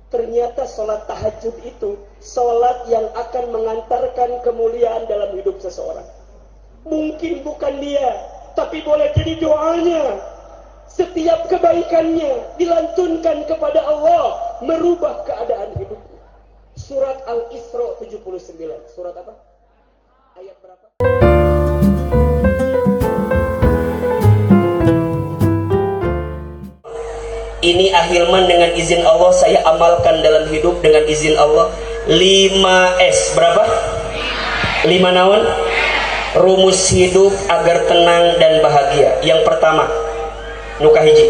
Ternyata sholat tahajud itu sholat yang akan mengantarkan kemuliaan dalam hidup seseorang. Mungkin bukan dia, tapi boleh jadi doanya. Setiap kebaikannya dilantunkan kepada Allah, merubah keadaan hidupnya. Surat Al-Isra 79. Surat apa? Ayat berapa? Ini Ahilman dengan izin Allah saya amalkan dalam hidup dengan izin Allah. 5S berapa? 5 naon? Rumus hidup agar tenang dan bahagia. Yang pertama, nuka hiji.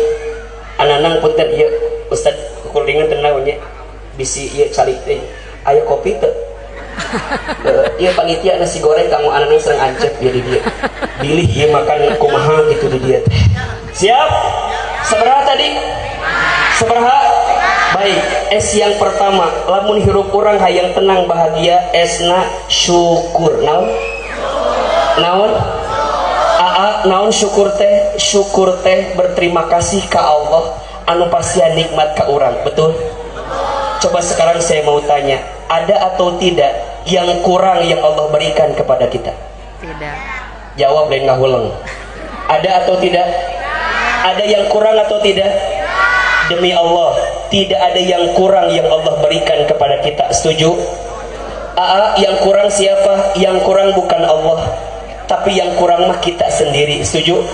Ananang punten ieu Ustad kukulingan tenang nya. Bisi ieu calik teh. Aya kopi teu? Ieu panitia nasi goreng kamu ananang serang ancep ya di dia. Bilih ieu makan kumaha gitu di dia teh. Siap? Sabaraha tadi? Sabaraha? Baik, S yang pertama, lamun hirup urang hayang tenang bahagia, S-na syukur. Naon? Naon? Naon syukur teh? Syukur teh berterima kasih ke Allah anu pasian nikmat ka urang. Betul? Coba sekarang saya mau tanya, ada atau tidak yang kurang yang Allah berikan kepada kita? Tidak. Jawab lain ngahuleng. Ada atau tidak? Ada yang kurang atau tidak? Demi Allah, tidak ada yang kurang yang Allah berikan kepada kita. Setuju? Yang kurang siapa? Yang kurang bukan Allah, tapi yang kurang mah kita sendiri. Setuju?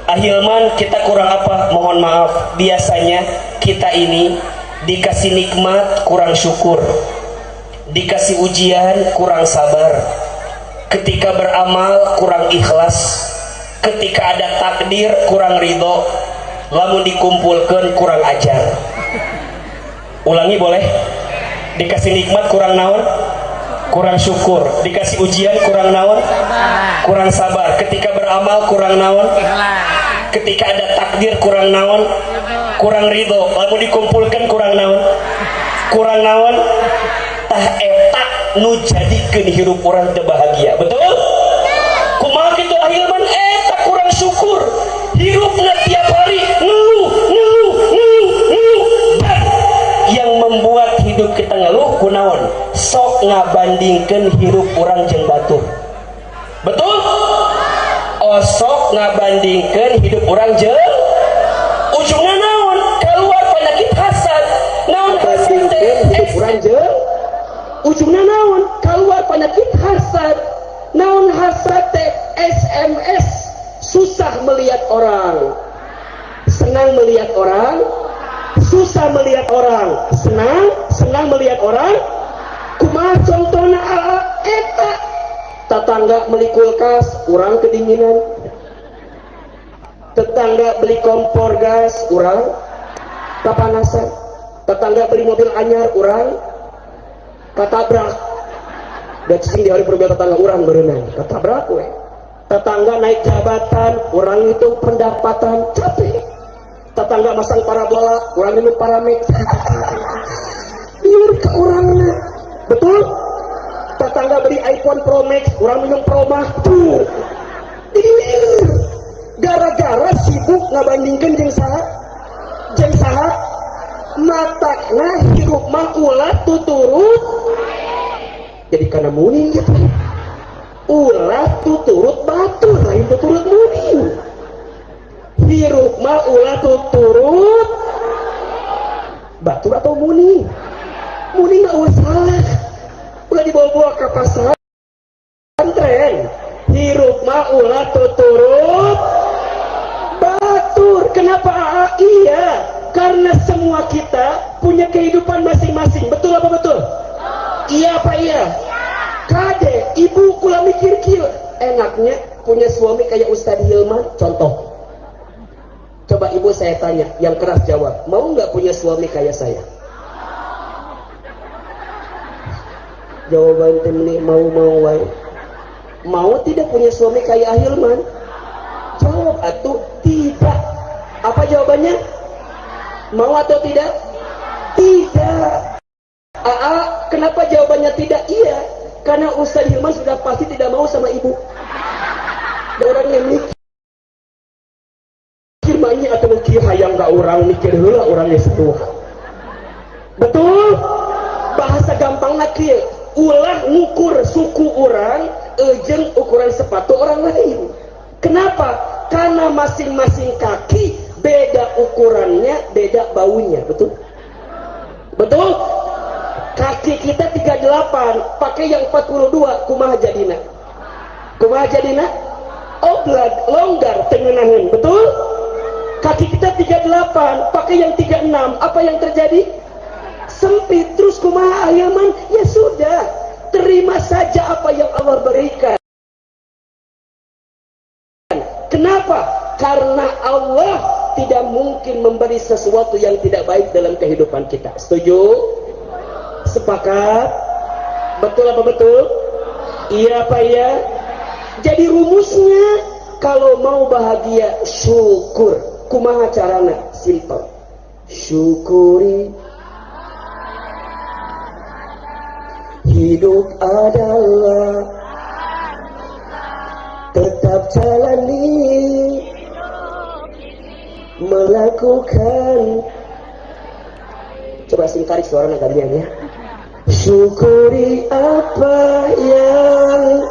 Ahilman, kita kurang apa? Mohon maaf, biasanya kita ini dikasih nikmat kurang syukur, dikasih ujian kurang sabar, ketika beramal kurang ikhlas, ketika ada takdir kurang ridho, lamun dikumpulkan kurang ajar. Ulangi boleh? Dikasih nikmat kurang naon? Kurang syukur. Dikasih ujian kurang naon? Kurang sabar. Ketika beramal kurang naon? Ketika ada takdir kurang naon? Kurang ridho. Lamun dikumpulkan kurang naon? Kurang naon? Tah eta nu jadikeun hirup urang teu bahagia. Betul? Kumaha kitu Ahilman? Eta kurang syukur. Hirupna tiap hari ngeluh. Dan yang membuat hidup kita ngeluh kunaon? Sok ngabandingkeun hirup urang jeung batur. Betul? Sok ngabandingkeun hidup urang jeung ujungna naon? Keluar penyakit hasad. Naon hasad teh? Hidup urang jeung ujungna naon? Keluar penyakit hasad. Naon hasad teh? SMS. Susah melihat orang, senang melihat orang, susah melihat orang, senang melihat orang. Kumaha contohna eta? Tetangga beli kulkas, urang kedinginan. Tetangga beli kompor gas, urang kapanasan. Tetangga beli mobil anyar, urang katabrak. Dan sering di hari perbedaan tetangga urang berenang, katabrak we. Tetangga naik jabatan, orang itu pendapatan capek. Tetangga masang parabola, orang itu paramex. Biar ke orangnya, betul? Tetangga beli iPhone Pro Max, orang minum Pro Max. Gara-gara sibuk ngabandingkan jeung saha, matakna hidup mah ulah tuturut. Jadi kana muning gitu. Ulah tuturut batur, lain tuturut muning. Hirup mah ulah tuturut batur atau muning. Muning mah ulah salah. Ulah dibawa-bawa ke pesantren. Hirup mah ulah tuturut batur. Kenapa? Iya, karena semua kita punya kehidupan masing-masing. Betul apa betul? Iya apa iya? Kade, ibu kula mikir kieu, enaknya punya suami kayak Ustadz Hilman, contoh. Coba ibu saya tanya, yang keras jawab, mau nggak punya suami kayak saya? Jawaban temni mau wae. Mau tidak punya suami kayak Hilman? Jawab atuh tidak. Apa jawabannya? Mau atau tidak? Tidak. Kenapa jawabannya tidak? Iya, karena Ustadz Hilman sudah pasti tidak mau sama ibu. Ada orang yang mikir banyak atau mikir hayang gak orang mikir heula orangnya setua. Betul? Bahasa gampang kieu, ulah ngukur suku orang jeung ukuran sepatu orang lain. Kenapa? Karena masing-masing kaki beda ukurannya, beda baunya. Betul? Betul? Kaki kita 38, pakai yang 42, kumaha jadina? Kumaha jadina? Oblad, longgar, tengenahan. Betul? Kaki kita 38, pakai yang 36, apa yang terjadi? Sempit. Terus kumaha ayaman? Ya sudah, terima saja apa yang Allah berikan. Kenapa? Karena Allah tidak mungkin memberi sesuatu yang tidak baik dalam kehidupan kita. Setuju? Sepakat? Betul apa betul? Iya apa ya? Jadi rumusnya, kalau mau bahagia, syukur. Kumaha carana? Simple. Syukuri hidup adalah tetap jalani melakukan. Coba singkarik suara gantian ya. Syukuri apa yang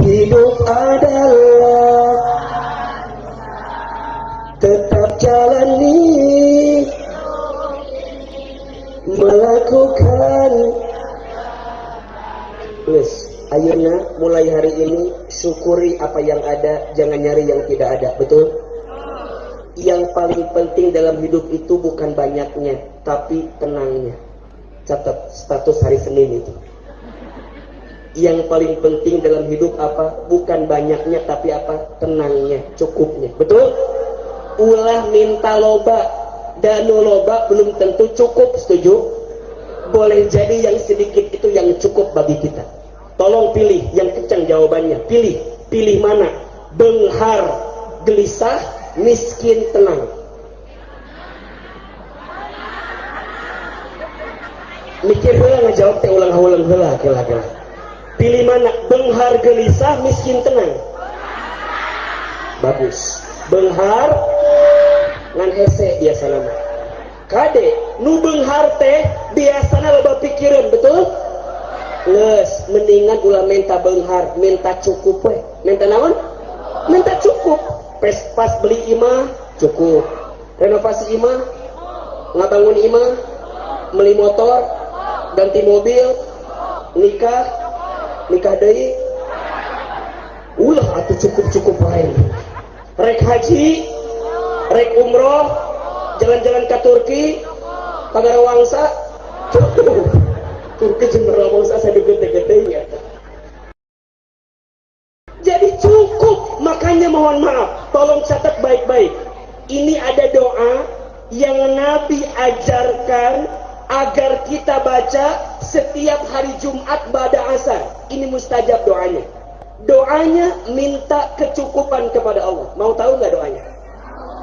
hidup adalah tetap jalani melakukan. Wes, ayeuna mulai hari ini syukuri apa yang ada, jangan nyari yang tidak ada. Betul? Yang paling penting dalam hidup itu bukan banyaknya, tapi tenangnya. Catat status hari Senin itu. Yang paling penting dalam hidup apa? Bukan banyaknya, tapi apa? Tenangnya, cukupnya. Betul? Ulah minta loba, danu loba belum tentu cukup. Setuju? Boleh jadi yang sedikit itu yang cukup bagi kita. Tolong pilih yang kencang jawabannya. Pilih mana? Benghar gelisah, miskin tenang. Mikir heula ngajawab teh ulang-ulang heula kira-kira. Pilih mana? Benghar gelisah, miskin tenang. Bagus. Benghar ngan hese biasa nama. Kade nu benghar teh biasana loba pikiran. Betul? Leus mendingan ulah minta benghar, minta cukup we. Minta naon? Minta cukup. Pas beli imah cukup, renovasi imah, ngabangun imah, beli motor, ganti mobil, nikah deui, ulah atuh cukup lain. Rek haji, rek umroh, jalan-jalan ke Turki, Pagarawangsa, cukup. Turki jeung Pagarawangsa sadegede-gedenya. Jadi cukup. Makanya mohon maaf, tolong catat baik-baik. Ini ada doa yang Nabi ajarkan agar kita baca setiap hari Jumat ba'da asar. Ini mustajab doanya. Doanya minta kecukupan kepada Allah. Mau tahu nggak doanya?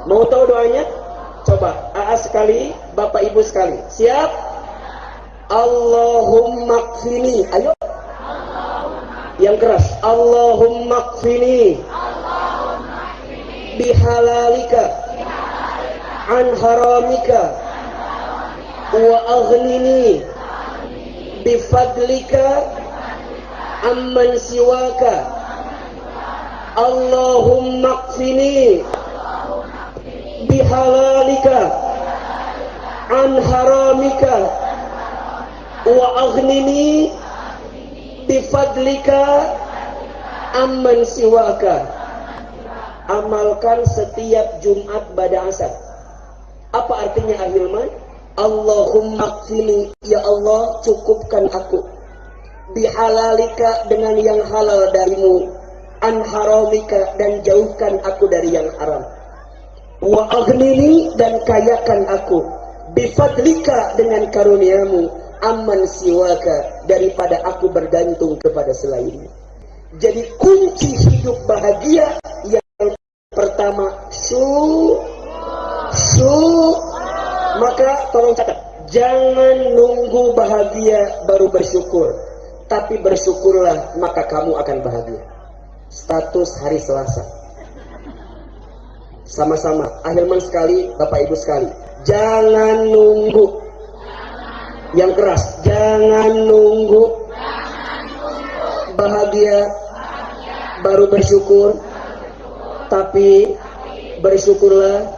Mau tahu doanya? Coba AA sekali, Bapak Ibu sekali. Siap? Allahumma kfini. Ayo. Yang keras. Allahumma kfini bihalalika an haramika wa aghnini bifadlika amman siwaka. Allahumma kfini bihalalika an haramika wa aghnini bifadlika amman siwaka. Amalkan setiap Jumat ba'da asar. Apa artinya ahilman? Allahumma kfini, ya Allah cukupkan aku, bihalalika dengan yang halal darimu, an haramika dan jauhkan aku dari yang haram, wa aghnini dan kayakan aku, bifadlika dengan karuniamu, amman siwaka daripada aku bergantung kepada selainmu. Jadi kunci hidup bahagia yang pertama maka tolong catat, jangan nunggu bahagia baru bersyukur, tapi bersyukurlah maka kamu akan bahagia. Status hari Selasa sama-sama ahilman sekali, Bapak Ibu sekali, jangan nunggu Yang keras, jangan nunggu bahagia baru bersyukur, tapi bersyukurlah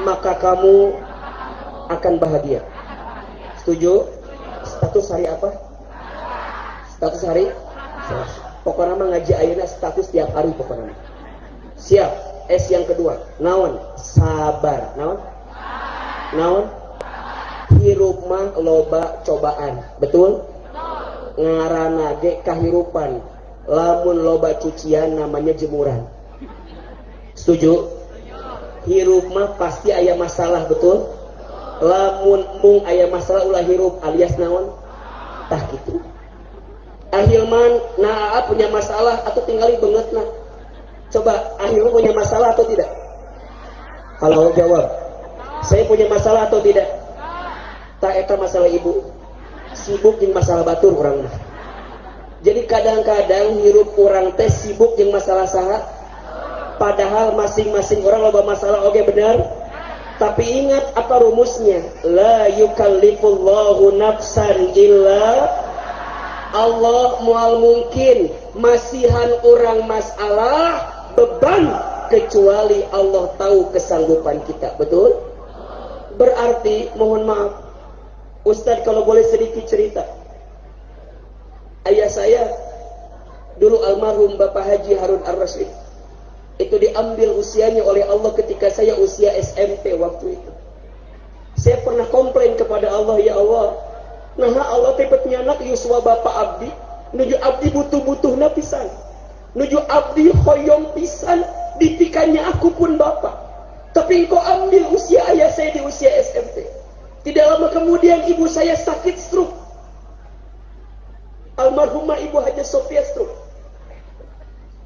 maka kamu akan bahagia. Setuju? Status hari apa? Status hari? Pokoknya mah ngaji ayeuna status tiap hari pokoknya. Siap. S yang kedua, naon? Sabar. Naon? Naon? Hirup mah loba cobaan. Betul? Ngaranna ge kahirupan. Lamun loba cucian namanya jemuran. Setuju? Hirup mah pasti aya masalah, betul? Lamun mung aya masalah ulah hirup alias naon? Tah gitu. Ahilman, nah punya masalah atau tinggali bangetna. Coba Ahilman punya masalah atau tidak? Kalau jawab, saya punya masalah atau tidak? Tak eta masalah ibu. Sibuk jeung masalah batur urang mah. Jadi kadang-kadang hirup urang teh sibuk jeung masalah saha. Padahal masing-masing orang loba masalah oke benar. Tapi ingat apa rumusnya? La yukallifullahu nafsan illa, Allah mual mungkin masihan orang masalah beban kecuali Allah tahu kesanggupan kita. Betul? Berarti mohon maaf Ustadz kalau boleh sedikit cerita. Ayah saya dulu almarhum Bapak Haji Harun Ar-Rasyid itu diambil usianya oleh Allah ketika saya usia SMP waktu itu. Saya pernah komplain kepada Allah, ya Allah, nah Allah tepatnya anak yuswa Bapak Abdi, nuju Abdi butuh-butuh napisan, nuju Abdi hoyong pisan, dipikannya aku pun Bapak. Tapi engkau ambil usia ayah saya di usia SMP. Tidak lama kemudian ibu saya sakit stroke. Almarhumah Ibu Haja Sofia stroke.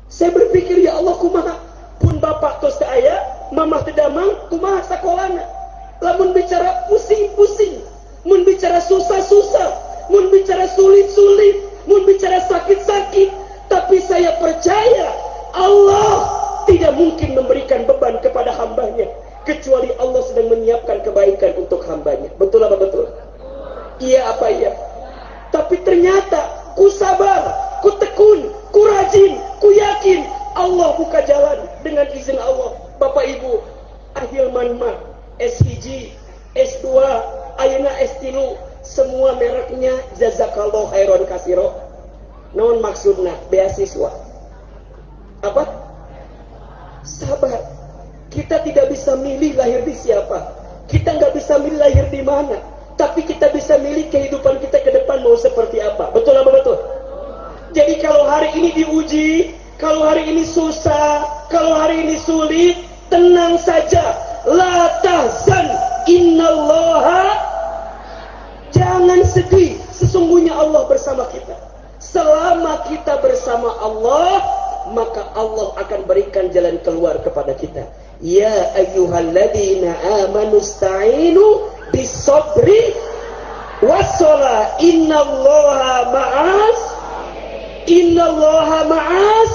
Saya berpikir, ya Allah, kumaha pun bapak tos teu aya, mamah teu damang, kumaha sakolana. Lamun bicara pusing-pusing, mun bicara susah-susah, mun bicara sulit-sulit, mun bicara sakit-sakit, tapi saya percaya Allah tidak mungkin memberikan beban kepada hambanya kecuali Allah sedang menyiapkan kebaikan untuk hambanya. Betul apa betul? Iya apa iya? Tapi ternyata ku sabar, ku tekun, ku rajin, ku yakin Allah buka jalan dengan izin Allah. Bapak Ibu, Ahilman mah S1, S2, ayeuna S3, semua mereknya jazakallahu khairan kasiro. Naon maksudna? Beasiswa. Apa? Sabar. Kita tidak bisa milih lahir di siapa. Kita nggak bisa milih lahir di mana. Tapi kita bisa milih kehidupan kita ke depan mau seperti apa. Betul apa betul? Jadi kalau hari ini diuji, kalau hari ini susah, kalau hari ini sulit, tenang saja. La tahzan, innallaha. Jangan sedih, sesungguhnya Allah bersama kita. Selama kita bersama Allah, maka Allah akan berikan jalan keluar kepada kita. Ya ayyuhalladzina amanu sta'inu bisabri wassalah, innallaha ma'as, innallaha ma'as,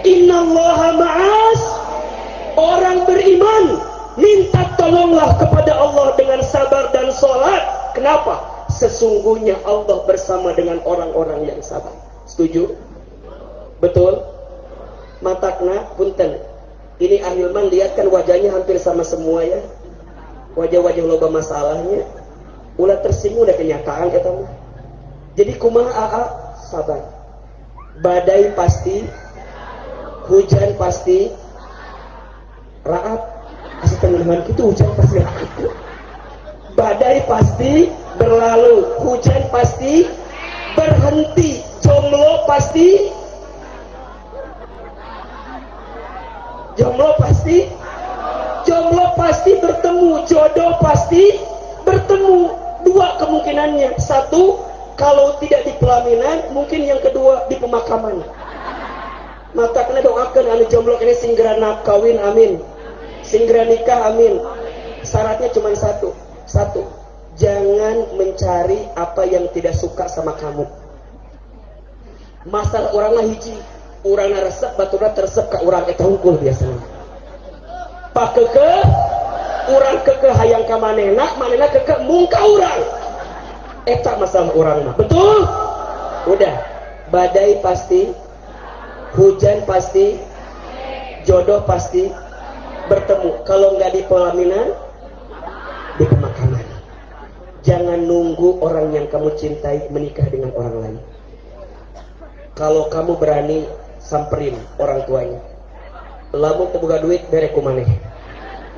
innallaha ma'as. Orang beriman minta tolonglah kepada Allah dengan sabar dan sholat. Kenapa? Sesungguhnya Allah bersama dengan orang-orang yang sabar. Setuju? Betul? Matakna punten. Ini Ahilman lihat kan wajahnya hampir sama semua ya. Wajah-wajah loba masalahnya. Ulah tersinggung udah kenyataan kata mah. Jadi kumaha AA? Sabar. Badai pasti, hujan pasti, raat. Asal tenggelam gitu hujan pasti raat. Badai pasti berlalu, hujan pasti berhenti, jomblo pasti, jomblo pasti, jomblo pasti bertemu, jodoh pasti bertemu. Dua kemungkinannya, satu kalau tidak di pelaminan, mungkin yang kedua di pemakaman. Maka kena doakan anu jomblo ini singgera kawin, amin. Singgera nikah, amin. Syaratnya cuma satu, jangan mencari apa yang tidak suka sama kamu. Masalah orang lah hiji, orang resep, baturna tersep ke orang eta hungkul biasanya. Pak keke, orang keke hayang ka manehna, manehna keke mungka orang. Eta masalah orang mah. Betul? Udah. Badai pasti, hujan pasti, jodoh pasti bertemu. Kalau nggak di pelaminan, di pemakaman. Jangan nunggu orang yang kamu cintai menikah dengan orang lain. Kalau kamu berani, samperin orang tuanya. Lamun terbuka duit, bere kumaneh.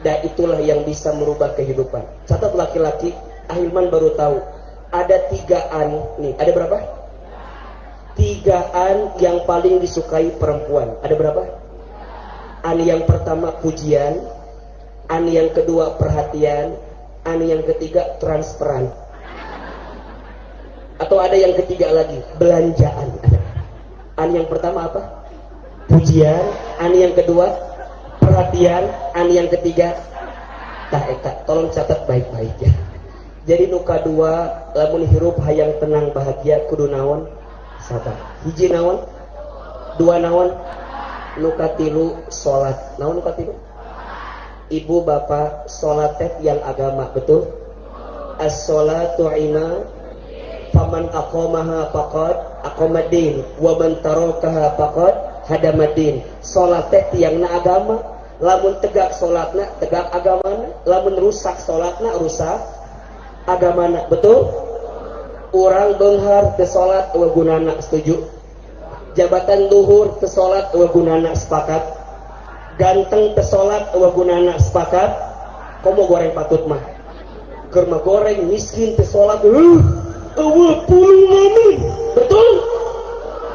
Dan itulah yang bisa merubah kehidupan. Catat laki-laki, Ahilman baru tahu. Ada 3an, nih, ada berapa? 3an yang paling disukai perempuan. Ada berapa? An yang pertama pujian, an yang kedua perhatian, an yang ketiga transferan. Atau ada yang ketiga lagi, belanjaan. An yang pertama apa? Pujian, an yang kedua perhatian, an yang ketiga tolong catat baik-baik ya. Jadi nuka dua, lamun hirup hayang tenang bahagia kudu naon? Sabar. Hiji naon? Dua naon? Nuka tilu salat. Naon nuka tilu? Ibu bapak salat teh yang agama, betul? As-salatu ima faman aqamaha faqad aqamadin wa man tarakaha faqad hadamadin. Salat teh tiangna agama. Lamun tegak salatna tegak agamana, lamun rusak salatna rusak agamana, betul? Orang benghar ke salat wa gunana, setuju? Jabatan luhur ke salat wa gunana, sepakat? Ganteng ke salat wa gunana, sepakat? Komo goreng patut mah keur goreng miskin ke salat eueuh puluh, betul?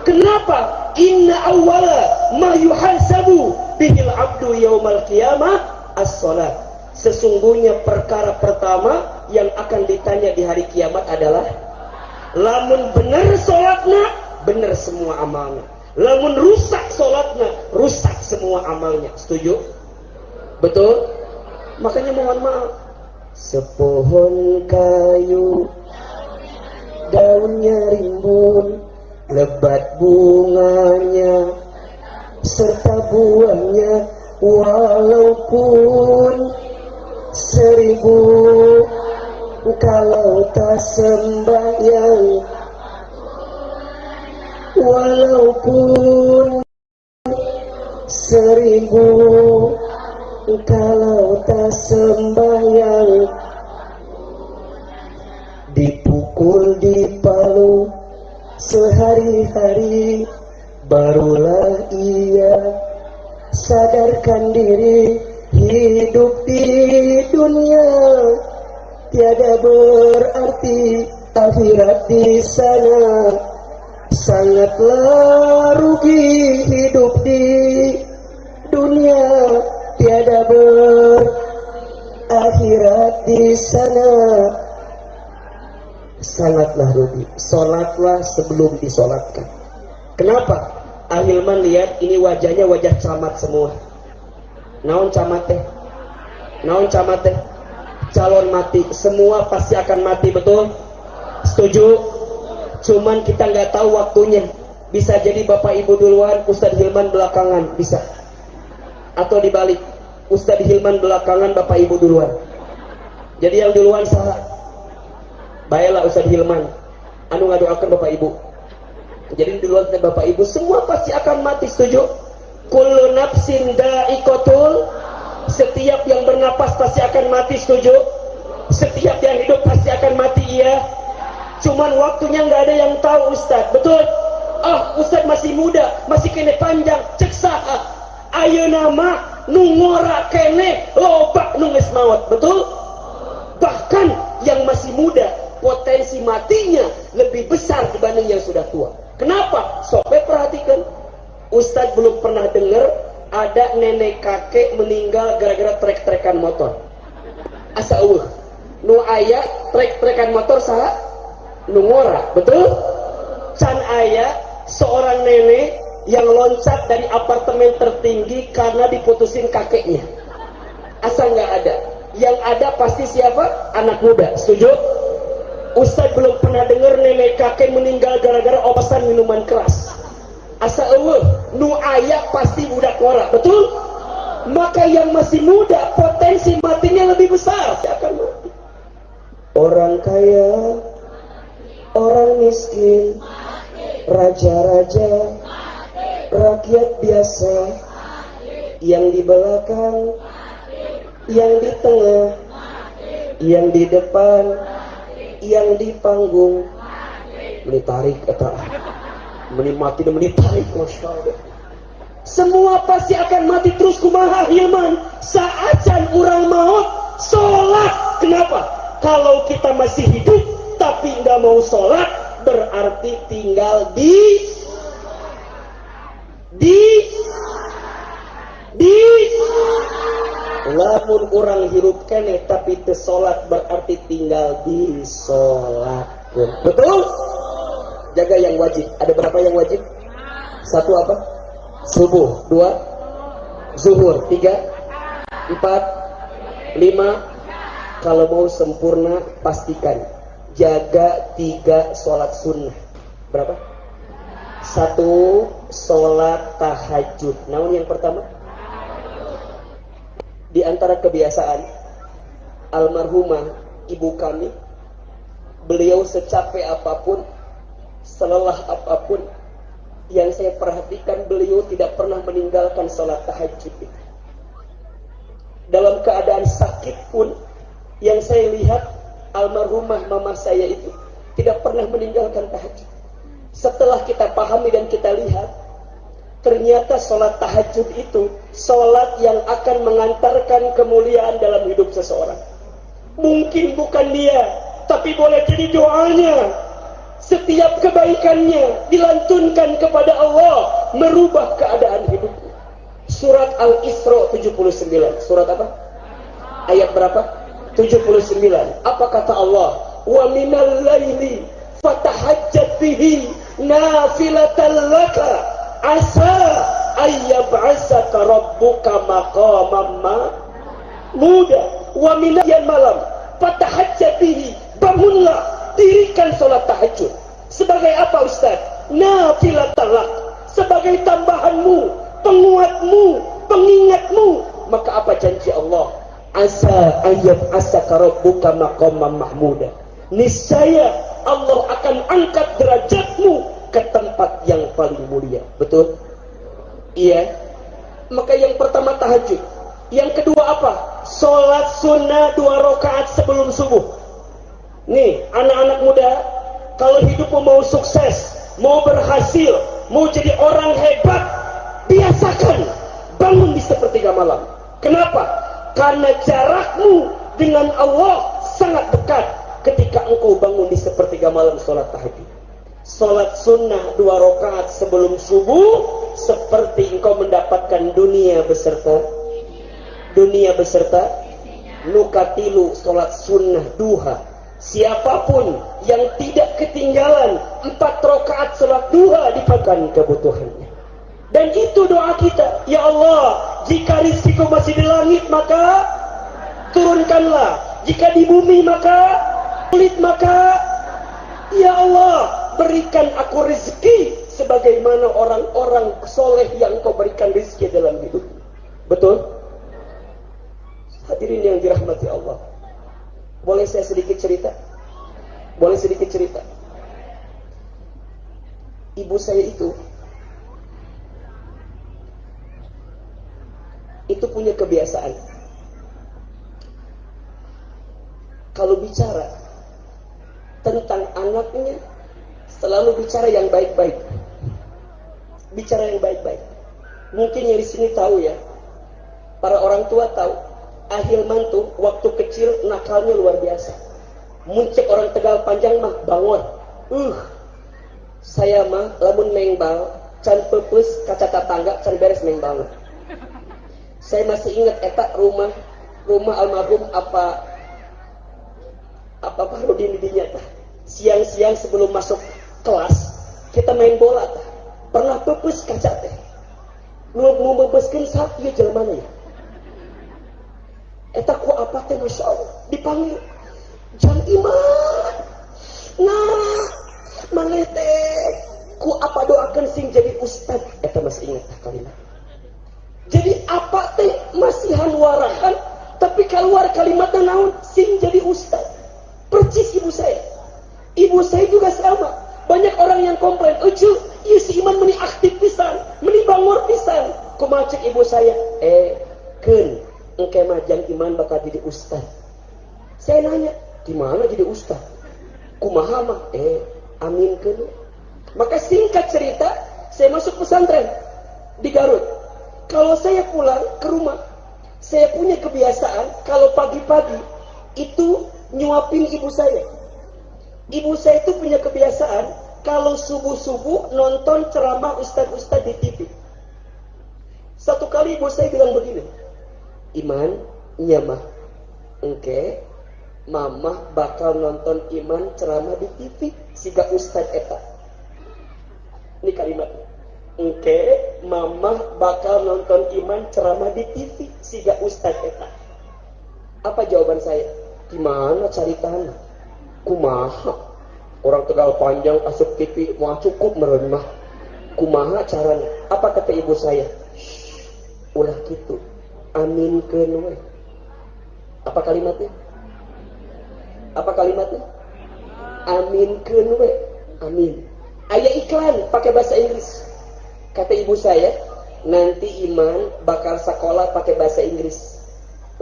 Kenapa? Inna awwala ma yuhasabu bihil abdu yaumal qiyamah as-salat. Sesungguhnya perkara pertama yang akan ditanya di hari kiamat adalah lamun bener salatna, bener semua amalnya. Lamun rusak salatna, rusak semua amalnya. Setuju? Betul? Makanya mohon maaf. Sepohon kayu daunnya rimbun, lebat bunganya serta buahnya, walaupun 1000 kalau tak sembahyang, walaupun 1000 kalau tak sembahyang, dipukul dipalu sehari-hari, barulah ia sadarkan diri. Hidup di dunia tiada berarti, akhirat di sana sangatlah rugi. Hidup di dunia tiada berakhirat di sana sangatlah rugi. Sholatlah sebelum disolatkan. Kenapa? Ahilman lihat ini wajahnya wajah camat semua. Naon camat teh? Naon camat teh? Calon mati. Semua pasti akan mati, betul? Setuju? Cuman kita nggak tahu waktunya. Bisa jadi Bapak Ibu duluan, Ustadz Hilman belakangan, bisa. Atau dibalik, Ustadz Hilman belakangan, Bapak Ibu duluan. Jadi yang duluan salah. Baiklah Ustadz Hilman, anu ngadoakan Bapak Ibu. Jadi duluan Bapak Ibu, semua pasti akan mati, setuju? Kullu nafsin da'iqatul, setiap yang bernapas pasti akan mati, setuju? Setiap yang hidup pasti akan mati, iya. Cuman waktunya nggak ada yang tahu, Ustadz, betul? Ustadz masih muda, masih kene panjang, cek saha ayeuna mah nu ngora kene loba nu geus maot, betul? Bahkan yang masih muda potensi matinya lebih besar dibanding yang sudah tua. Kenapa? Sobe perhatikan, Ustadz belum pernah dengar ada nenek kakek meninggal gara-gara trek-trekan motor. Asa nu aya trek-trekan motor saha? Nu ngora, betul? Can aya seorang nenek yang loncat dari apartemen tertinggi karena diputusin kakeknya. Asa nggak ada. Yang ada pasti siapa? Anak muda. Setuju? Ustadz belum pernah dengar nenek kakek meninggal gara-gara opasan minuman keras. Asa nu aya pasti budak ngora, betul? Maka yang masih muda potensi matinya lebih besar. Akan mati. Orang kaya orang miskin, raja-raja, rakyat biasa, yang di belakang, yang di tengah, yang di depan, yang di panggung, menitarik kata, menikmati dan menitarik, masya Allah. Semua pasti akan mati terus kumaha hilman. Saacan urang maut, sholat. Kenapa? Kalau kita masih hidup tapi nggak mau sholat, berarti tinggal di lamun orang hirup kene tapi tersolat berarti tinggal di sholat. Betul? Jaga yang wajib. Ada berapa yang wajib? Satu apa? Subuh. Dua zuhur. Tiga, empat, lima. Kalau mau sempurna pastikan jaga 3 sholat sunnah. Berapa? 1 sholat tahajud. Namun yang pertama, di antara kebiasaan almarhumah ibu kami, beliau secapek apapun, selelah apapun, yang saya perhatikan beliau tidak pernah meninggalkan sholat tahajud. Dalam keadaan sakit pun, yang saya lihat almarhumah mama saya itu tidak pernah meninggalkan tahajud. Setelah kita pahami dan kita lihat, ternyata sholat tahajud itu sholat yang akan mengantarkan kemuliaan dalam hidup seseorang. Mungkin bukan dia, tapi boleh jadi doanya. Setiap kebaikannya dilantunkan kepada Allah, merubah keadaan hidupnya. Surat Al-Isra 79. Surat apa? Ayat berapa? 79. Apa kata Allah? Wa minal laili fatahajjat bihi nafilatan laka asa ayyab'asaka rabbuka maqamam muda. Wa minal malam fatahajjat bihi, bangunlah, dirikan sholat tahajud. Sebagai apa Ustaz? Nafilatan lak, sebagai tambahanmu, penguatmu, pengingatmu. Maka apa janji Allah? Asa ayyab asaka rabbuka maqamam mahmuda, niscaya Allah akan angkat derajatmu ke tempat yang paling mulia. Betul? Iya. Maka yang pertama tahajud. Yang kedua apa? Sholat sunnah 2 rakaat sebelum subuh. Nih anak-anak muda, kalau hidupmu mau sukses, mau berhasil, mau jadi orang hebat, biasakan bangun di sepertiga malam. Kenapa? Karena jarakmu dengan Allah sangat dekat ketika engkau bangun di sepertiga malam sholat tahajud. Sholat sunnah 2 rakaat sebelum subuh, seperti engkau mendapatkan dunia beserta nukatilu sholat sunnah duha. Siapapun yang tidak ketinggalan 4 rakaat sholat duha dipakan kebutuhannya. Dan itu doa kita. Ya Allah, jika rizkiku masih di langit maka turunkanlah, jika di bumi maka sulit maka ya Allah berikan aku rezeki sebagaimana orang-orang soleh yang kau berikan rezeki dalam hidup. Betul? Hadirin yang dirahmati Allah, boleh saya sedikit cerita? Boleh sedikit cerita? Ibu saya itu punya kebiasaan, kalau bicara tentang anaknya selalu bicara yang baik-baik. Bicara yang baik-baik. Mungkin yang di sini tahu ya, para orang tua tahu, Ahilman tuh waktu kecil nakalnya luar biasa. Muncul orang Tegal Panjang mah bangun. Saya mah lamun mengbal, can pepes kaca tetangga can beres mengbal. Saya masih ingat eta rumah almarhum apa Pak Rudin didinya tah. Siang-siang sebelum masuk kelas kita main bola tah. Pernah pepes kaca teh. Nu mepeskeun saat ieu jelema ya. Eta ku apa teh Masya Allah dipanggil Jang Iman. Nah, maneh teh ku apa doakeun sing jadi ustad. Eta masih ingat tah kalimat. Jadi apa teh masihan warahan, tapi keluar kalimatnya naon sing jadi ustad. Percis ibu saya. Ibu saya juga sama. Banyak orang yang komplain, "Ucu, ieu si Iman meni aktif pisan, meni bangor pisan." Kumaha cek ibu saya? Keun, engke mah jang Iman bakal jadi ustaz. Saya nanya, "Di mana jadi ustaz?" Kumaha mah? Amin keun. Maka singkat cerita, saya masuk pesantren di Garut. Kalau saya pulang ke rumah, saya punya kebiasaan kalau pagi-pagi itu nyuapin ibu saya. Ibu saya itu punya kebiasaan kalau subuh-subuh nonton ceramah ustaz-ustaz di TV. Satu kali ibu saya bilang begini, "Iman, nyamah, engke mamah bakal nonton Iman ceramah di TV siga ustaz eta." Ini kalimatnya. "Engke mamah bakal nonton Iman ceramah di TV siga ustaz eta." Apa jawaban saya? Gimana caritanya? Kumaha? Orang Tegal Panjang asup TV mau cukup meureun mah. Kumaha caranya? Apa kata ibu saya? Ulah gitu. Amin keun we. Apa kalimatnya? Apa kalimatnya? Amin keun we. Amin. Aya iklan pakai bahasa Inggris. Kata ibu saya, nanti Iman bakal sekolah pakai bahasa Inggris.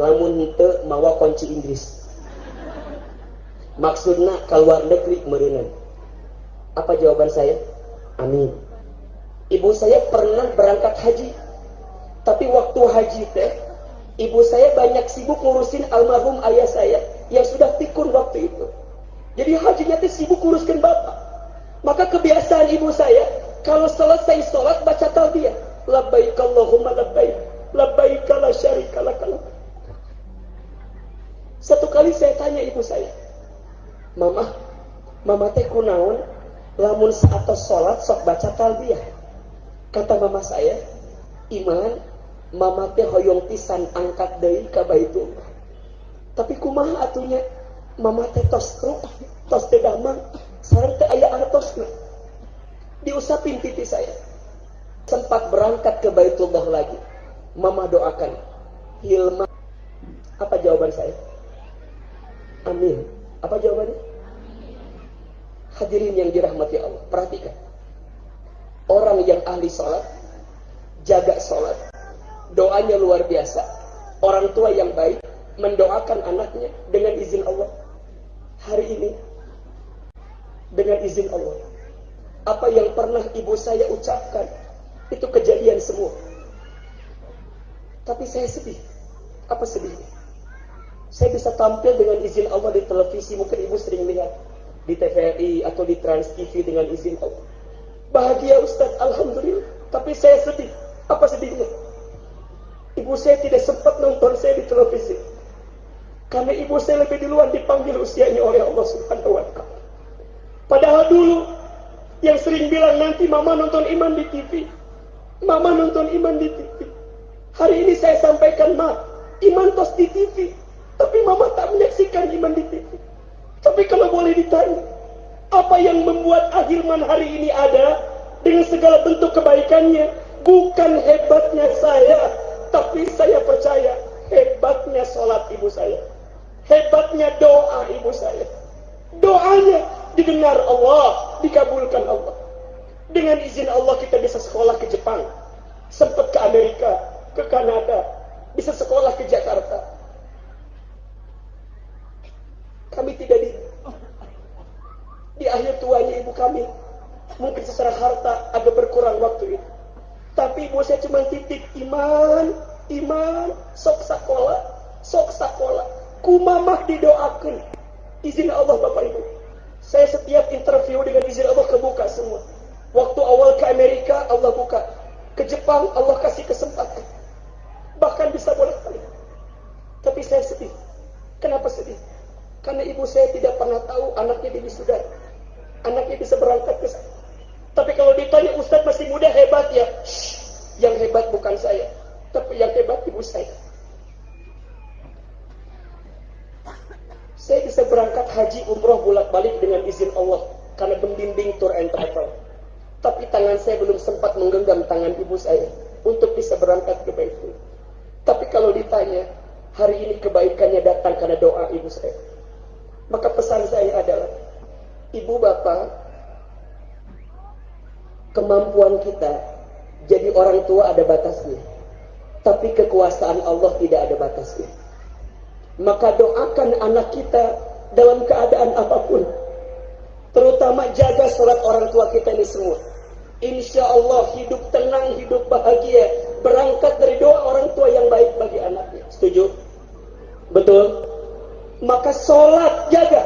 Lamun henteu mawa kunci Inggris. Maksudnya keluar negeri meureunna. Apa jawaban saya? Amin. Ibu saya pernah berangkat haji. Tapi waktu haji teh, ibu saya banyak sibuk ngurusin almarhum ayah saya yang sudah pikun waktu itu. Jadi hajinya teh sibuk nguruskan bapak. Maka kebiasaan ibu saya kalau selesai sholat baca talbiyah, labbaik Allahumma labbaik, labbaik la syarika lak. Satu kali saya tanya ibu saya, Mama teh kunaon lamun saatos sholat sok baca talbiyah. Kata mama saya, Iman, mama teh hoyong pisan angkat deui ka Baitullah. Tapi kumaha atunya? Mama teh tos teh damang, sareng teh aya artosna. Diusapin pipi saya. Sempat berangkat ke Baitullah lagi. Mama doakan, Hilma. Apa jawaban saya? Amin. Apa jawabannya? Hadirin yang dirahmati Allah, perhatikan. Orang yang ahli sholat, jaga sholat, doanya luar biasa. Orang tua yang baik mendoakan anaknya dengan izin Allah. Hari ini, dengan izin Allah, apa yang pernah ibu saya ucapkan, itu kejadian semua. Tapi saya sedih. Apa sedihnya? Saya bisa tampil dengan izin Allah di televisi, mungkin ibu sering lihat di TVRI atau di Trans TV dengan izin Allah. Bahagia Ustaz, alhamdulillah. Tapi saya sedih. Apa sedihnya? Ibu saya tidak sempat nonton saya di televisi. Karena ibu saya lebih duluan dipanggil usianya oleh Allah Subhanahu wa Ta'ala. Padahal dulu yang sering bilang nanti mama nonton Iman di TV, mama nonton Iman di TV. Hari ini saya sampaikan, Ma, Iman tos di TV. Tapi mama tak menyaksikan Iman di TV. Tapi kalau boleh ditanya, apa yang membuat Ahilman hari ini ada dengan segala bentuk kebaikannya? Bukan hebatnya saya, tapi saya percaya hebatnya sholat ibu saya, hebatnya doa ibu saya. Doanya didengar Allah, dikabulkan Allah. Dengan izin Allah kita bisa sekolah ke Jepang, sempat ke Amerika, ke Kanada, bisa sekolah ke Jakarta. Kami tidak di akhir tuanya ibu kami, mungkin secara harta agak berkurang waktu itu. Tapi ibu saya cuma titip, Iman, sok sakola, ku mamah didoakan. Izin Allah Bapak Ibu. Saya setiap interview dengan izin Allah kebuka semua. Waktu awal ke Amerika Allah buka, ke Jepang Allah kasih kesempatan. Bahkan bisa bolak-balik. Tapi saya sedih. Kenapa sedih? Karena ibu saya tidak pernah tahu anaknya di wisuda. Anaknya bisa berangkat ke sana. Tapi kalau ditanya, Ustaz masih muda, hebat ya? Yang hebat bukan saya, tapi yang hebat ibu saya. Saya bisa berangkat haji umroh bolak-balik dengan izin Allah. Karena membimbing tour and travel. Tapi tangan saya belum sempat menggenggam tangan ibu saya untuk bisa berangkat ke Baitullah. Tapi kalau ditanya, hari ini kebaikannya datang karena doa ibu saya. Maka pesan saya adalah, ibu Ibu bapak, kemampuan kita jadi orang tua ada batasnya, tapi kekuasaan Allah tidak ada batasnya. Maka doakan anak kita dalam keadaan apapun, terutama jaga sholat orang tua kita ini semua. Insya Allah hidup tenang, hidup bahagia, berangkat dari doa orang tua yang baik bagi anaknya. Setuju? Betul? Maka sholat jaga,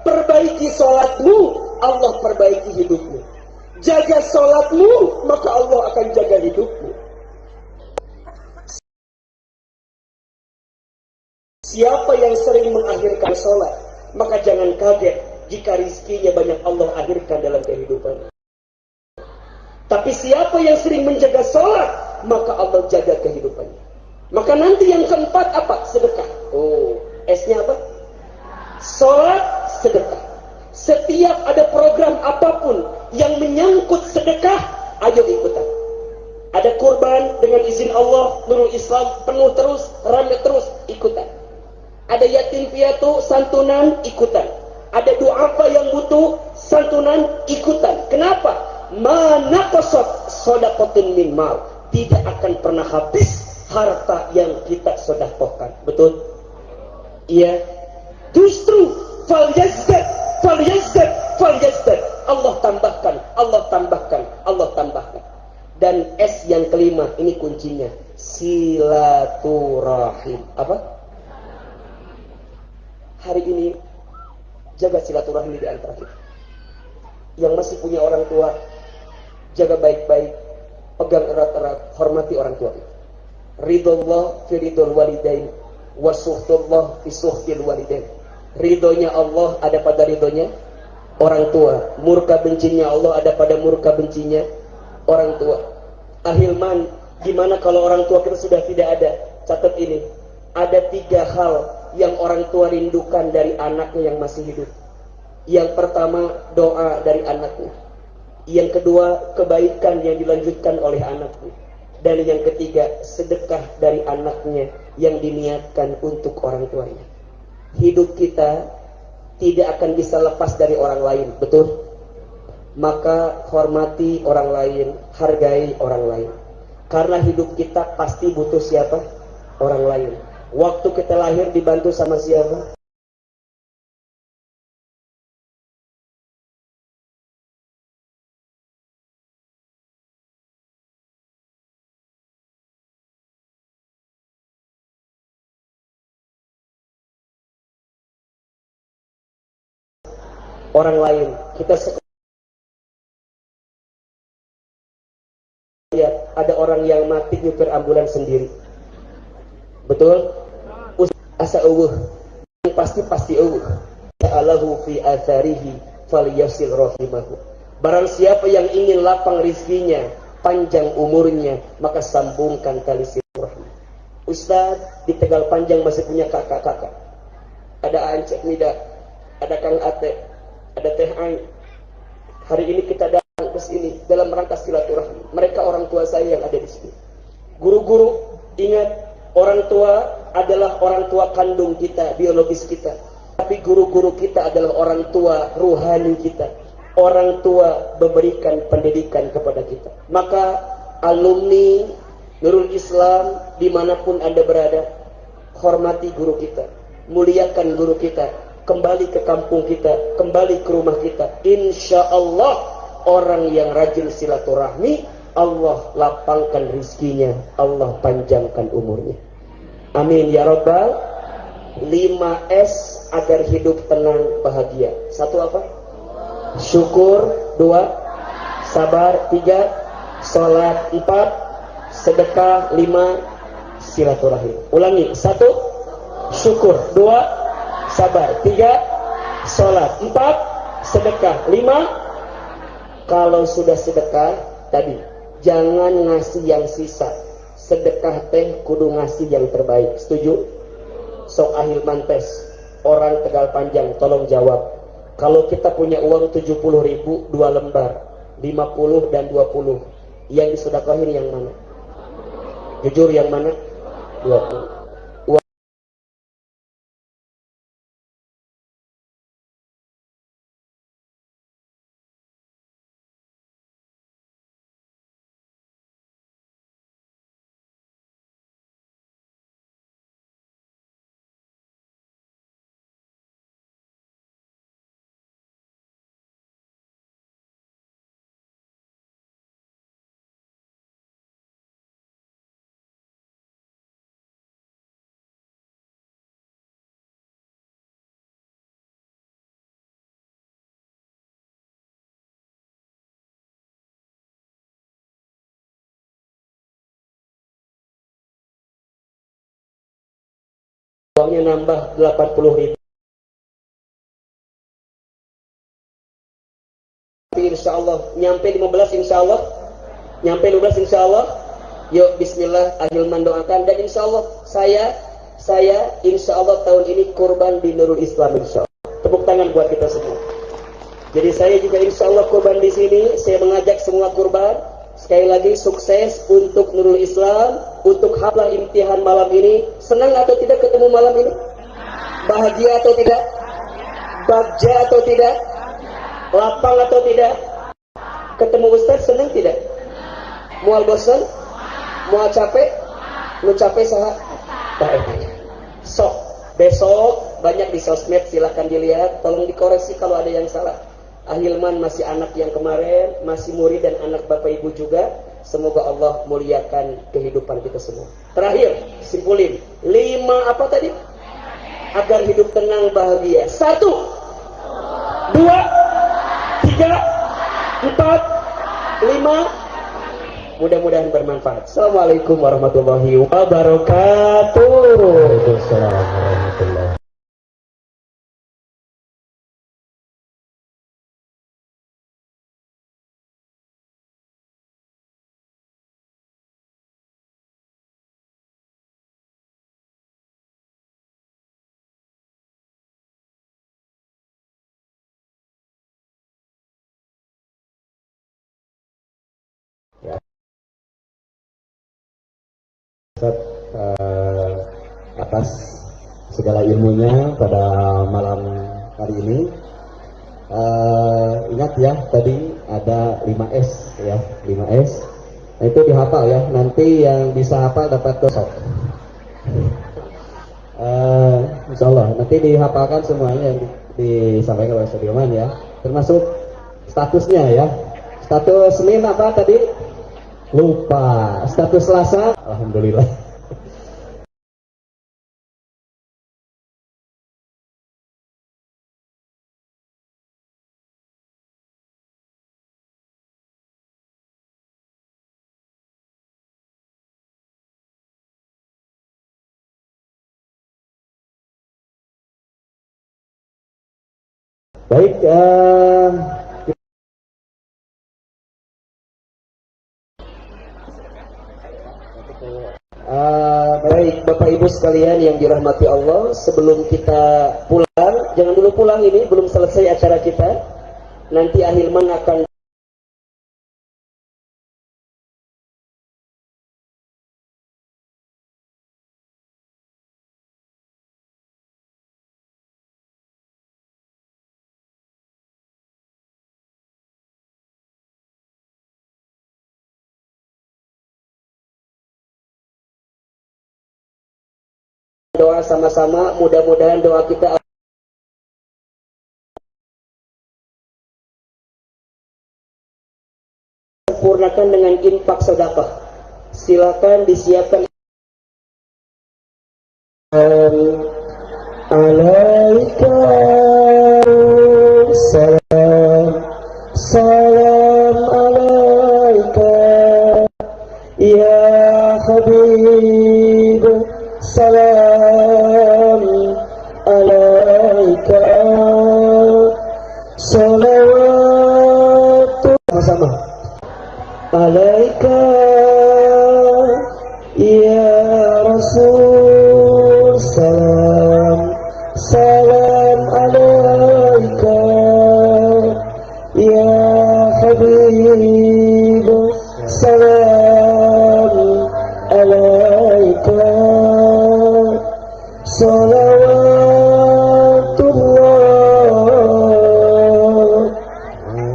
perbaiki sholatmu, Allah perbaiki hidupmu. Jaga sholatmu, maka Allah akan jaga hidupmu. Siapa yang sering mengakhirkan sholat, maka jangan kaget jika rizkinya banyak Allah akhirkan dalam kehidupannya. Tapi siapa yang sering menjaga sholat, maka Allah jaga kehidupannya. Maka nanti yang keempat apa? Sedekah. Oh, S-nya apa? Sholat, sedekah. Setiap ada program apapun yang menyangkut sedekah, ayo ikutan. Ada kurban dengan izin Allah, Nurul Islam penuh terus, rame terus, ikutan. Ada yatim piatu, santunan, ikutan. Ada duafa yang butuh, santunan, ikutan. Kenapa? Mana kosot sodakotin min mal, tidak akan pernah habis harta yang kita sodakohkan. Betul? Iya. Justru fal yazdad. Allah tambahkan, Allah tambahkan, Allah tambahkan. Dan S yang kelima, ini kuncinya, silaturahim. Apa? Hari ini jaga silaturahmi di antara kita. Yang masih punya orang tua, jaga baik-baik, pegang erat-erat, hormati orang tua. Ridullah fi ridul walidain, wa suhtullah fi suhtil walidain. Ridhonya Allah ada pada ridhonya orang tua, murka bencinya Allah ada pada murka bencinya orang tua. Ahilman, gimana kalau orang tua kita sudah tidak ada? Catat ini, ada 3 hal yang orang tua rindukan dari anaknya yang masih hidup. Yang pertama, doa dari anaknya. Yang kedua, kebaikan yang dilanjutkan oleh anaknya. Dan yang ketiga, sedekah dari anaknya yang diniatkan untuk orang tuanya. Hidup kita tidak akan bisa lepas dari orang lain, betul? Maka hormati orang lain, hargai orang lain. Karena hidup kita pasti butuh siapa? Orang lain. Waktu kita lahir dibantu sama siapa? Orang lain. Kita lihat ada orang yang mati nyupir ambulans sendiri. Betul? Asa eueuh. Pasti eueuh. Allahu fi atharihi falyasil rahimahu. Barang siapa yang ingin lapang rizkinya, panjang umurnya, maka sambungkan tali silaturahmi. Ustaz di Tegal Panjang masih punya kakak-kakak. Ada Ancek Nida, ada Kang Ate, ada Teh Ain. Hari ini kita datang ke sini dalam rangka silaturahmi. Mereka orang tua saya yang ada di sini. Guru-guru, ingat, orang tua adalah orang tua kandung kita, biologis kita. Tapi guru-guru kita adalah orang tua ruhani kita. Orang tua memberikan pendidikan kepada kita. Maka alumni Nurul Islam dimanapun Anda berada, hormati guru kita, muliakan guru kita. Kembali ke kampung kita, kembali ke rumah kita. Insya Allah orang yang rajin silaturahmi, Allah lapangkan rizkinya, Allah panjangkan umurnya. Amin ya Rabbal. 5S agar hidup tenang bahagia. 1 apa? Syukur. 2 sabar. 3 sholat. 4 sedekah. 5 silaturahmi. Ulangi. 1 syukur. 2 sabar. 3 sholat. 4 sedekah. 5 kalau sudah sedekah tadi jangan ngasih yang sisa. Sedekah teh kudu ngasih yang terbaik. Setuju? Sok Ahilman tes, orang Tegal Panjang, tolong jawab. Kalau kita punya uang 70.000 2 lembar, 50 dan 20, yang disedekahin yang mana? Jujur yang mana? 20. uangnya nambah 80.000. Insya Allah nyampe 15, insya Allah nyampe 15, insya Allah. Yuk bismillah, Ahilman doakan, dan insya Allah saya insya Allah tahun ini kurban di Nurul Islam, insya Allah. Tepuk tangan buat kita semua. Jadi saya juga insya Allah kurban di sini. Saya mengajak semua kurban. Sekali lagi sukses untuk Nurul Islam, untuk haflah imtihan malam ini. Senang atau tidak ketemu malam ini? Bahagia atau tidak? Bagja atau tidak? Lapang atau tidak? Ketemu Ustaz senang tidak? Mual bosan? Mual capek? Lu capek saha? Sok besok banyak di sosmed, silahkan dilihat, tolong dikoreksi kalau ada yang salah. Ahilman masih anak yang kemarin, masih murid dan anak bapak ibu juga. Semoga Allah muliakan kehidupan kita semua. Terakhir, simpulin 5 apa tadi? Agar hidup tenang bahagia. 1, 2, 3, 4, 5. Mudah-mudahan bermanfaat. Assalamualaikum warahmatullahi wabarakatuh. Waalaikumsalam warahmatullahi. Atas segala ilmunya pada malam hari ini. Ingat ya, tadi ada 5S ya, 5S. Nah, itu dihafal ya. Nanti yang bisa hafal dapat dosok. Insya Allah nanti dihafalkan semuanya yang disampaikan oleh Sediaman ya, termasuk statusnya ya. Status Senin apa tadi? Lupa. Status Selasa, alhamdulillah. Baik, baik Bapak Ibu sekalian yang dirahmati Allah, sebelum kita pulang, jangan dulu pulang, ini belum selesai acara kita. Nanti Ahilman akan doa sama-sama, mudah-mudahan doa kita sempurnakan dengan infak sedekah. Silakan disiapkan. Alaika salam, salam alaika ya Habib, salam alaika, salawat sama-sama alaika ya Rasul, salam salam alaika ya Habib, salam alaika, salawatullah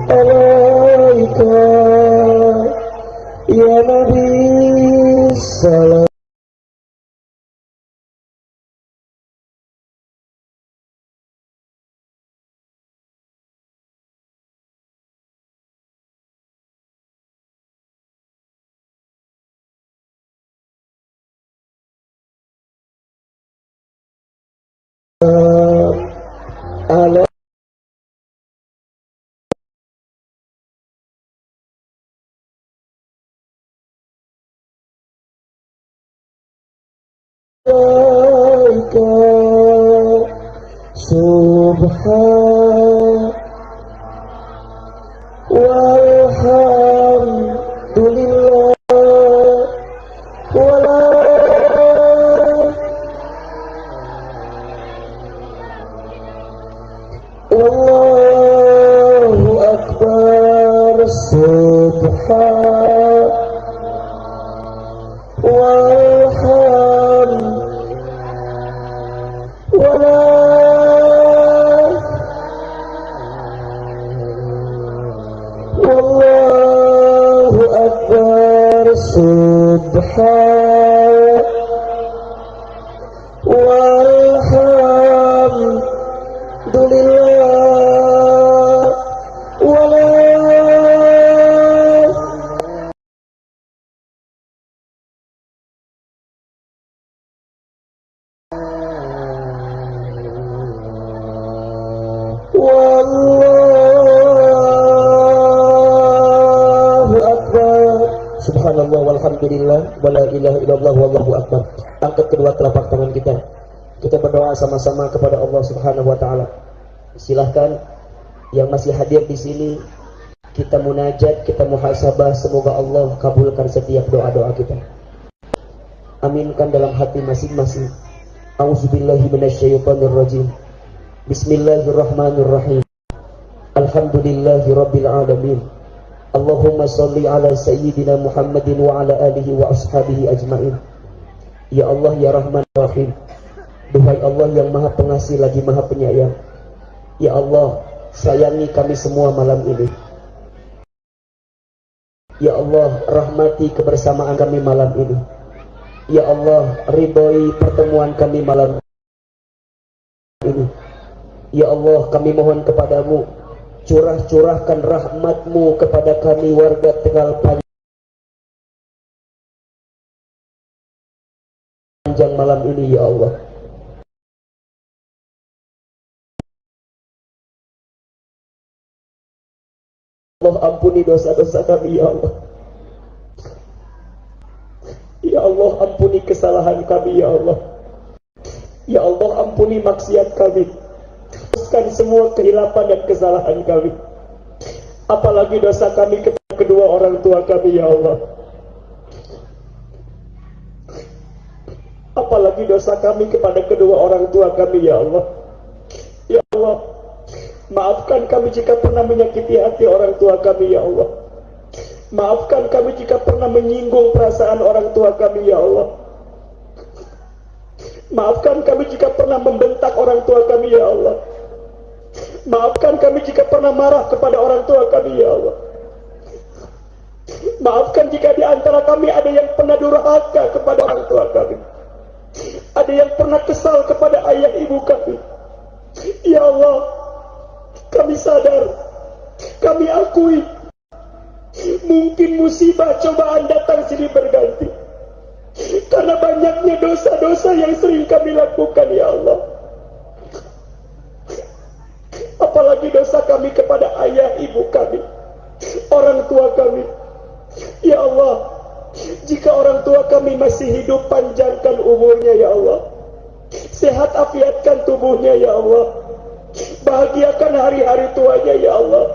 alaika ya Nabi, salam. Alaika Subhan walhamdulillah wala wallahu akbar. Subhan walhamdulillah wala wallahu akbar. Subhan walhamdulillah wala wallahu akbar. Subhanallah walhamdulillah wala ilaha illallah wallahu akbar. Angkat kedua telapak tangan kita. Kita berdoa sama-sama kepada Allah Subhanahu wa taala. Silahkan yang masih hadir di sini, kita munajat, kita muhasabah, semoga Allah kabulkan setiap doa-doa kita. Aminkan dalam hati masing-masing. A'udzubillahi minasyaitonirrajim. Bismillahirrahmanirrahim. Alhamdulillahi rabbil alamin. Allahumma salli ala sayyidina Muhammadin wa ala alihi wa ashabihi ajmain. Ya Allah ya Rahman Rahim. Duhai Allah yang maha pengasih lagi maha penyayang, ya Allah sayangi kami semua malam ini. Ya Allah rahmati kebersamaan kami malam ini. Ya Allah ridhoi pertemuan kami malam ini. Ya Allah kami mohon kepadamu, curahkan rahmatmu kepada kami warga Tegal Panjang malam ini ya Allah. Allah ampuni dosa-dosa kami ya Allah. Ya Allah ampuni kesalahan kami ya Allah. Ya Allah ampuni maksiat kami. Hapuskan semua kehilapan dan kesalahan kami. Apalagi dosa kami kepada kedua orang tua kami ya Allah. Apalagi dosa kami kepada kedua orang tua kami ya Allah. Ya Allah, maafkan kami jika pernah menyakiti hati orang tua kami ya Allah. Maafkan kami jika pernah menyinggung perasaan orang tua kami ya Allah. Maafkan kami jika pernah membentak orang tua kami ya Allah. Maafkan kami jika pernah marah kepada orang tua kami ya Allah. Maafkan jika di antara kami ada yang pernah durhaka kepada orang tua kami. Ada yang pernah kesal kepada ayah ibu kami. Ya Allah, kami sadar, kami akui, mungkin musibah cobaan datang silih berganti karena banyaknya dosa-dosa yang sering kami lakukan ya Allah. Apalagi dosa kami kepada ayah ibu kami, orang tua kami. Ya Allah, jika orang tua kami masih hidup, panjangkan umurnya ya Allah. Sehat afiatkan tubuhnya ya Allah. Bahagiakan hari-hari tuanya ya Allah.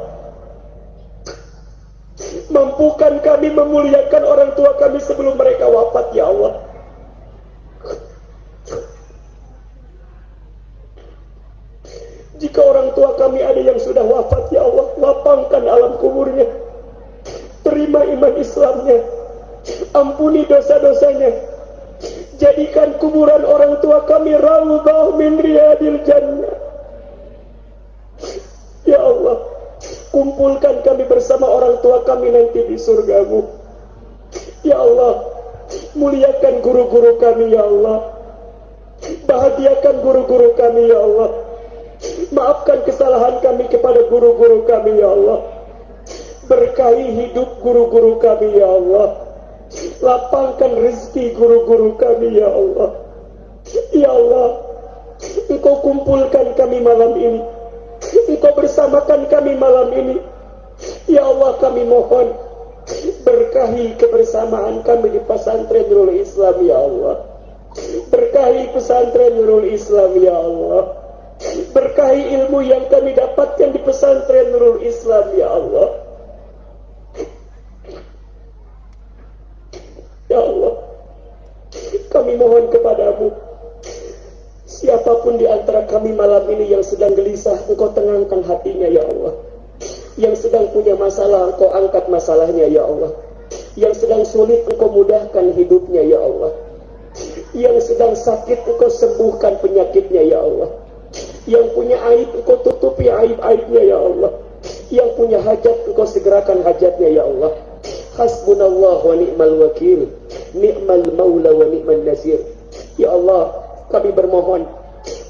Mampukan kami memuliakan orang tua kami sebelum mereka wafat ya Allah. Jika orang tua kami ada yang sudah wafat ya Allah, lapangkan alam kuburnya. Terima iman Islamnya. Ampuni dosa-dosanya. Jadikan kuburan orang tua kami raudhah min riyadil jannah. Ya Allah, kumpulkan kami bersama orang tua kami nanti di surga-Mu. Ya Allah, muliakan guru-guru kami ya Allah. Bahagiakan guru-guru kami ya Allah. Maafkan kesalahan kami kepada guru-guru kami ya Allah. Berkahi hidup guru-guru kami ya Allah. Lapangkan rezeki guru-guru kami ya Allah. Ya Allah, Engkau kumpulkan kami malam ini. Engkau bersamakan kami malam ini. Ya Allah, kami mohon berkahi kebersamaan kami di pesantren Nurul Islam ya Allah. Berkahi pesantren Nurul Islam ya Allah. Berkahi ilmu yang kami dapatkan di pesantren Nurul Islam, ya Allah. Ya Allah, kami mohon kepadamu, siapapun di antara kami malam ini yang sedang gelisah, Engkau tenangkan hatinya, ya Allah. Yang sedang punya masalah, Engkau angkat masalahnya, ya Allah. Yang sedang sulit, Engkau mudahkan hidupnya, ya Allah. Yang sedang sakit, Engkau sembuhkan penyakitnya, ya Allah. Yang punya aib, Engkau tutupi aib-aibnya, ya Allah. Yang punya hajat, Engkau segerakan hajatnya, ya Allah. Hasbunallah wa ni'mal wakil, ni'mal maula wa ni'mal nasir. Ya Allah, kami bermohon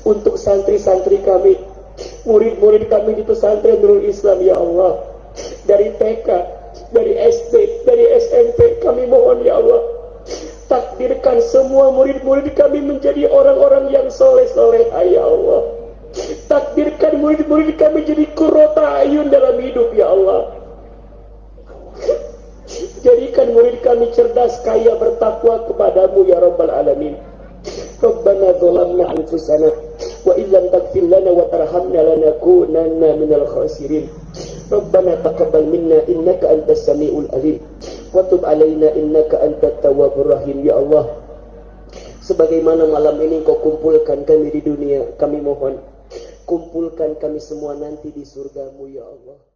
untuk santri-santri kami, murid-murid kami di pesantren Nurul Islam, ya Allah. Dari TK, dari SD, dari SMP, kami mohon, ya Allah, takdirkan semua murid-murid kami menjadi orang-orang yang soleh-soleh, ya Allah. Takdirkan murid-murid kami jadi qurrata ayun dalam hidup, ya Allah. Jadikan murid kami cerdas, kaya, bertakwa kepadamu, ya Rabbal Alamin. Rabbana zalamna anfusana wa illam taghfir lana wa tarhamna lanakunanna minal khasirin. Rabbana taqabbal minna innaka antas samiul alim wa tub alaina innaka antat tawwabur rahim. Ya Allah, sebagaimana malam ini Kau kumpulkan kami di dunia, kami mohon kumpulkan kami semua nanti di surgamu, ya Allah.